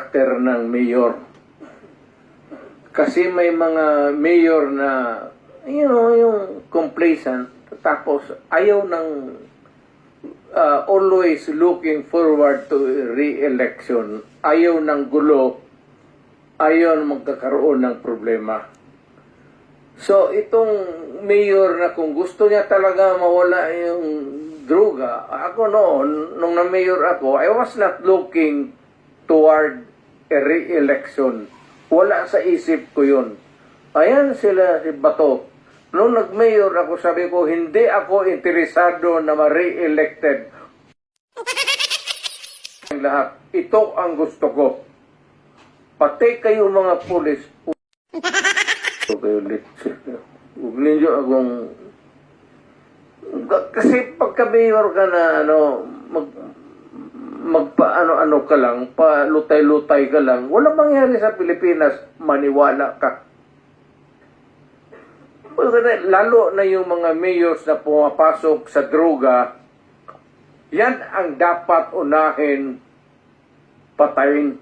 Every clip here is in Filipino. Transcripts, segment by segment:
karakter ng mayor. Kasi may mga mayor na, yung complacent, tapos ayaw ng always looking forward to re-election. Ayaw ng gulo, ayaw magkakaroon ng problema. So, itong mayor na kung gusto niya talaga mawala yung droga, ako noon, nung na-mayor ako, I was not looking toward a re-election. Wala sa isip ko yun. Ayan sila, si Bato. Nung nag-mayor ako, sabi ko, hindi ako interesado na ma-re-elected. Lahat. Ito ang gusto ko. Pati kayo mga pulis, kayo huwag ninyo akong kasi pagka-mayor ka na magpa-ano-ano ka lang, pa-lutay-lutay ka lang, wala mangyari sa Pilipinas, maniwala ka. Lalo na yung mga mayors na pumapasok sa droga, yan ang dapat unahin patayin.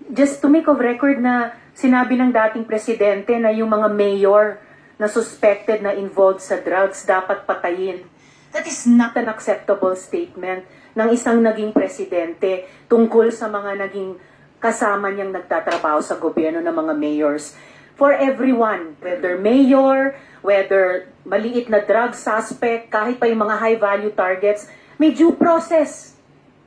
Just to make of record na sinabi ng dating presidente na yung mga mayor na suspected na involved sa drugs dapat patayin. That is not an acceptable statement ng isang naging presidente tungkol sa mga naging kasama niyang nagtatrabaho sa gobyerno ng mga mayors. For everyone, whether mayor, whether maliit na drug suspect, kahit pa yung mga high-value targets, may due process.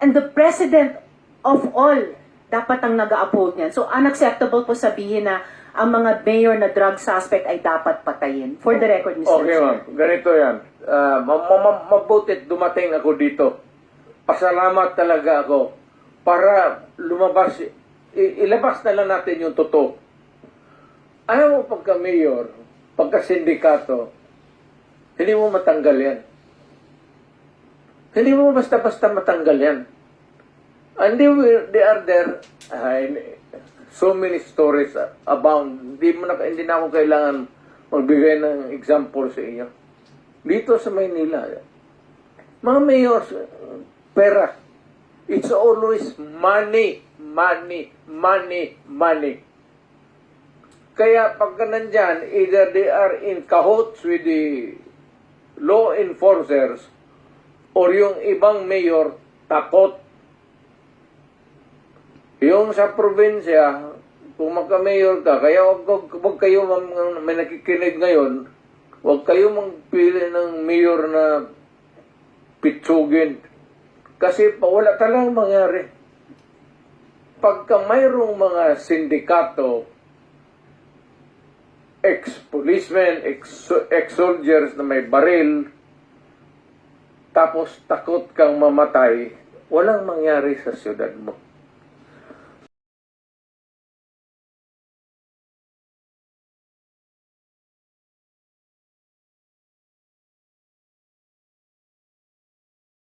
And the president of all dapat ang nag-uphold niyan. So, unacceptable po sabihin na ang mga mayor na drug suspect ay dapat patayin. For the record, Mr. Okay, ma'am. Ganito yan. Mabutit dumating ako dito. Pasalamat talaga ako para lumabas, ilabas na lang natin yung totoo. Ayaw mo pagka-mayor, pagka-sindikato, hindi mo matanggal yan. Hindi mo basta-basta matanggal yan. And they are there, so many stories abound. Hindi na ako kailangan magbigay ng example sa inyo. Dito sa Maynila, mga mayors, pera. It's always money, money, money, money. Kaya pagka nandyan, either they are in cahoots with the law enforcers or yung ibang mayor takot. Yung sa probinsya, kung magka-mayor ka, kaya wag kayo, may nakikinig ngayon, wag kayo magpili ng mayor na pitsugin. Kasi wala talagang mangyari. Pagka mayroong mga sindikato, ex-policemen, ex-soldiers na may baril, tapos takot kang mamatay, walang mangyari sa syudad mo.